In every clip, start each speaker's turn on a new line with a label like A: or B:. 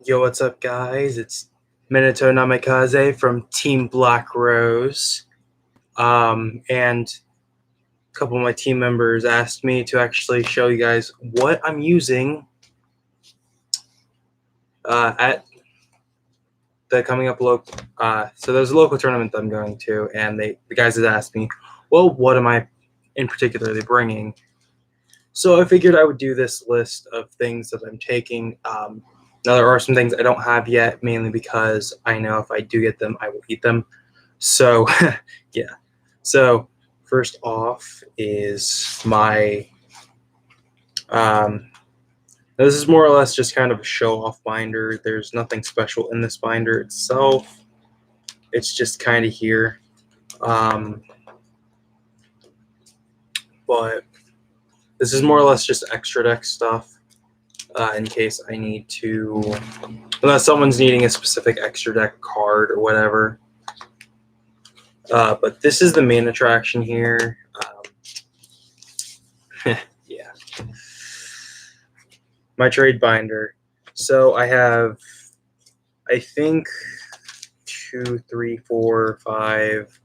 A: Yo, what's up, guys? It's Minato Namikaze from Team Black Rose. And a couple of my team members asked me to actually show you guys what I'm using at the coming up local. So there's a local tournament that I'm going to, and the guys had asked me, well, what am I in particularly bringing? So I figured I would do this list of things that I'm taking. Now, there are some things I don't have yet, mainly because I know if I do get them, I will eat them. So, yeah. So, first off is my, this is more or less just kind of a show-off binder. There's nothing special in this binder itself. It's just kind of here. But this is more or less just extra deck stuff. In case I need to, unless someone's needing a specific extra deck card or whatever. But this is the main attraction here. Yeah. My trade binder. So I have, I think, 2, 3, 4, 5,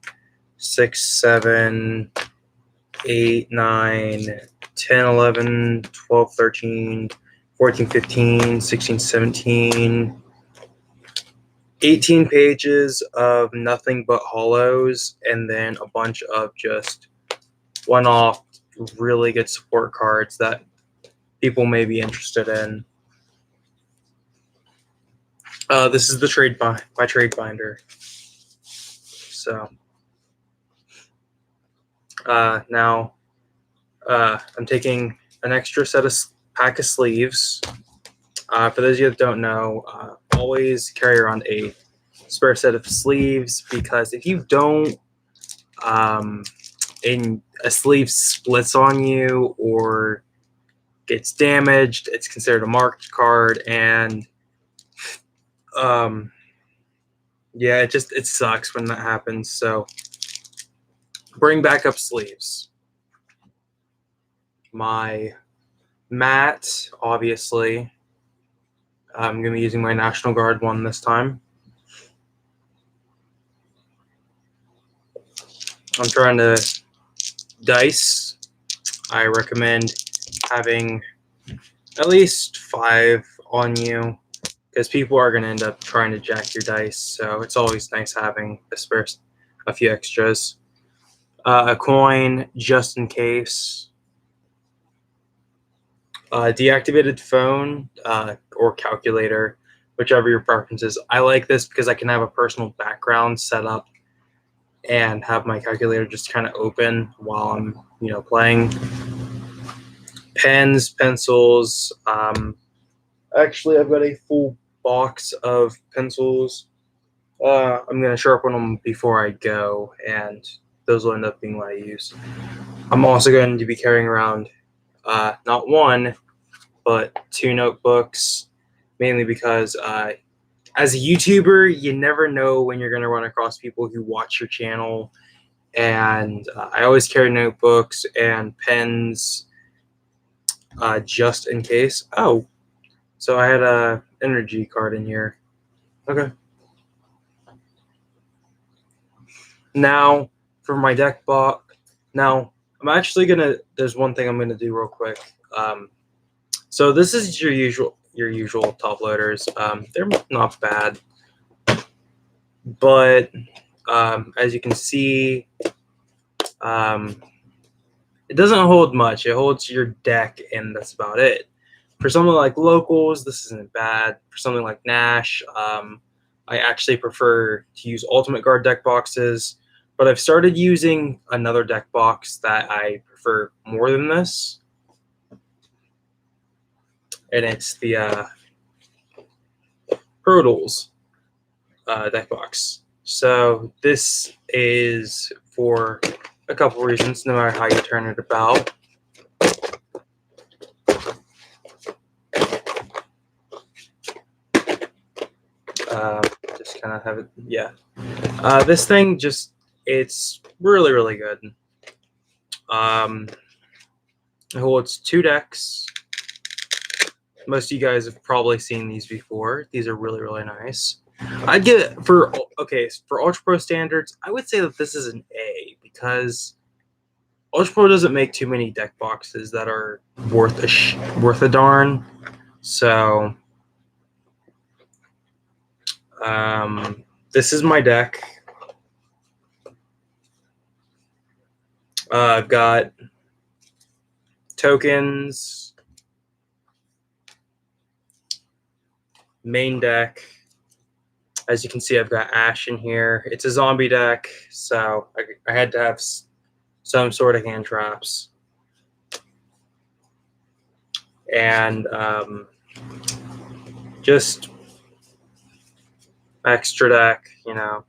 A: 6, 7, 8, 9, 10, 11, 12, 13, 14, 15, 16, 17, 18 pages of nothing but holos, and then a bunch of just one-off really good support cards that people may be interested in. This is the my trade binder. So now I'm taking an extra pack of sleeves. For those of you that don't know, always carry around a spare set of sleeves, because if you don't, and a sleeve splits on you or gets damaged, it's considered a marked card, and yeah, it sucks when that happens. So bring backup sleeves. My mat, obviously. I'm going to be using my National Guard one this time. I'm trying to dice. I recommend having at least 5 on you, because people are going to end up trying to jack your dice. So it's always nice having a few extras. A coin just in case. Deactivated phone or calculator, whichever your preference is. I like this because I can have a personal background set up and have my calculator just kind of open while I'm, playing. Pens, pencils. Actually, I've got a full box of pencils. I'm going to sharpen them before I go, and those will end up being what I use. I'm also going to be carrying around not 1, but 2 notebooks, mainly because as a YouTuber, you never know when you're going to run across people who watch your channel, and I always carry notebooks and pens just in case. Oh, so I had a energy card in here. Okay. Now for my deck box. Now I'm actually there's one thing I'm gonna do real quick. So this is your usual top loaders. They're not bad, but as you can see, it doesn't hold much. It holds your deck, and that's about it. For something like locals, this isn't bad. For something like Nash, I actually prefer to use Ultimate Guard deck boxes, but I've started using another deck box that I prefer more than this, and it's the Pro Tools deck box. So this is for a couple reasons, no matter how you turn it about. Just kind of have it, yeah. This thing it's really, really good. It holds 2 decks, Most of you guys have probably seen these before. These are really, really nice. I'd get for Ultra Pro standards, I would say that this is an A because Ultra Pro doesn't make too many deck boxes that are worth a darn. So this is my deck. I've got tokens, main deck. As you can see, I've got Ash in here. It's a zombie deck, so I had to have some sort of hand traps. And just extra deck, you know.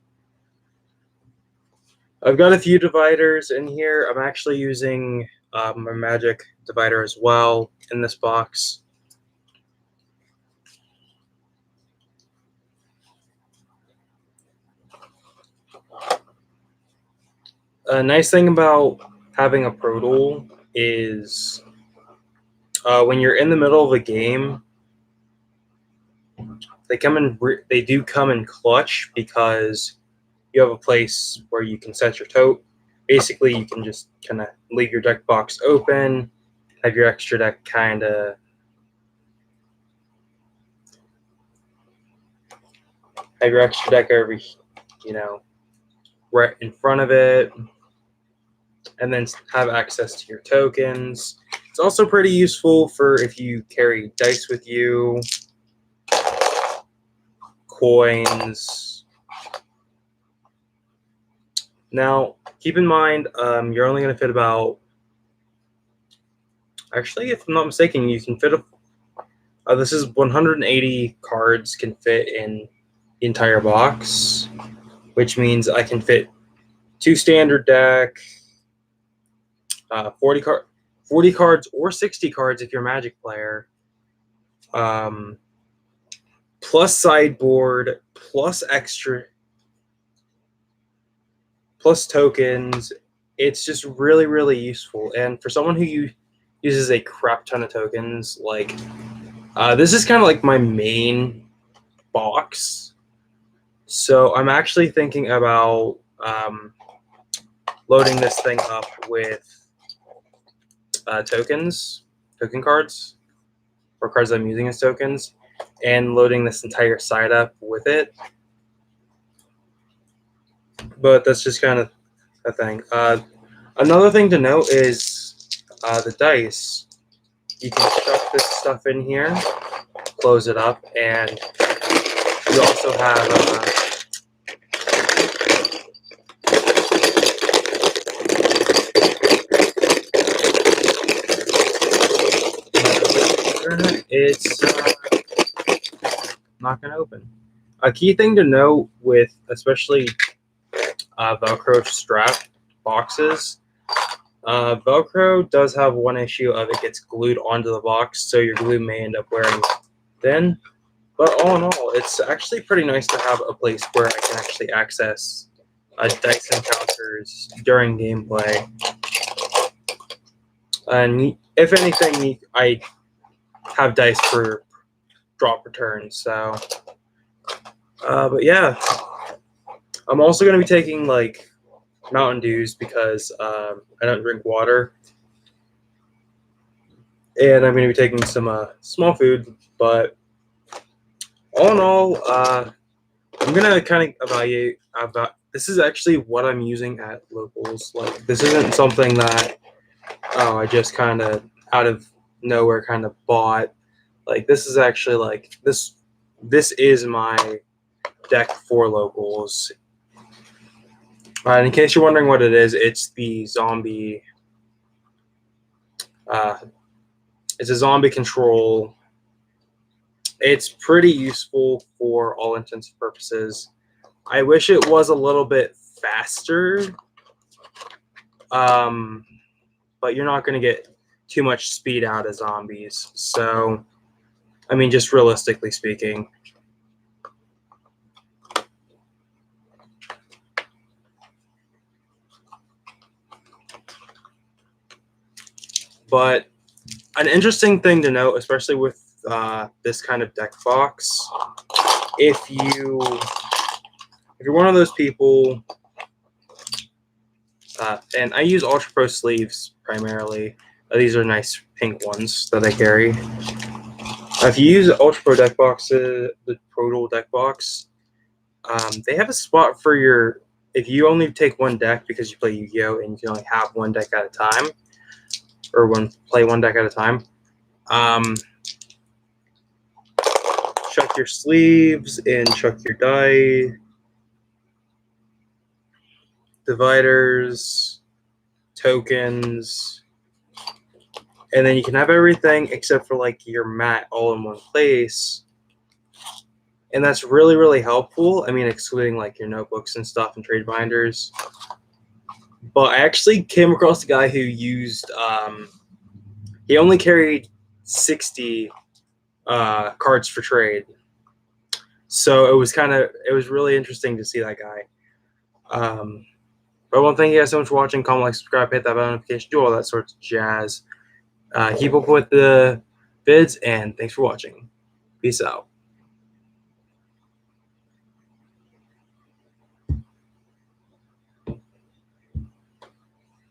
A: I've got a few dividers in here. I'm actually using my magic divider as well in this box. A nice thing about having a Pro Duel is when you're in the middle of a game, they do come in clutch because you have a place where you can set your tote. Basically, you can just kind of leave your deck box open, have your extra deck over, right in front of it, and then have access to your tokens. It's also pretty useful for if you carry dice with you, coins. Now, keep in mind, you're only going to fit about. Actually, if I'm not mistaken, you can fit this is 180 cards can fit in the entire box, which means I can fit 2 standard deck, 40 cards or 60 cards if you're a Magic player, plus sideboard, plus extra, plus tokens. It's just really, really useful. And for someone who uses a crap ton of tokens, like this is kind of like my main box. So I'm actually thinking about loading this thing up with token cards, or cards I'm using as tokens, and loading this entire side up with it. But that's just kind of a thing. Another thing to note is the dice. You can stuff this stuff in here, close it up, and you also have it's not going to open. A key thing to note with especially Velcro strap boxes, Velcro does have one issue of it gets glued onto the box, so your glue may end up wearing thin. But all in all, it's actually pretty nice to have a place where I can actually access dice encounters during gameplay. And if anything, I have dice for drop returns. So, but yeah, I'm also going to be taking like Mountain Dews because I don't drink water, and I'm going to be taking some small food. But all in all, I'm going to kind of evaluate about. This is actually what I'm using at locals. Like, this isn't something that I just kind of out of nowhere kind of bought. Like, this is actually like this is my deck for locals. And in case you're wondering what it is, it's the zombie. It's a zombie control. It's pretty useful for all intents and purposes. I wish it was a little bit faster, but you're not going to get too much speed out of zombies. So, I mean, just realistically speaking. But an interesting thing to note, especially with this kind of deck box. If you're one of those people, and I use Ultra Pro sleeves primarily. These are nice pink ones that I carry. If you use Ultra Pro deck boxes, the Pro Duel deck box, they have a spot for your. If you only take one deck because you play Yu-Gi-Oh and you can only have one deck at a time, or play one deck at a time, chuck your sleeves and chuck your die, dividers, tokens, and then you can have everything except for like your mat all in one place. And that's really, really helpful. I mean, excluding like your notebooks and stuff and trade binders. But I actually came across a guy who used, he only carried 60 cards for trade. So it was really interesting to see that guy. But I want to thank you guys so much for watching. Comment, like, subscribe, hit that bell notification, do all that sorts of jazz. Keep up with the vids, and thanks for watching. Peace out.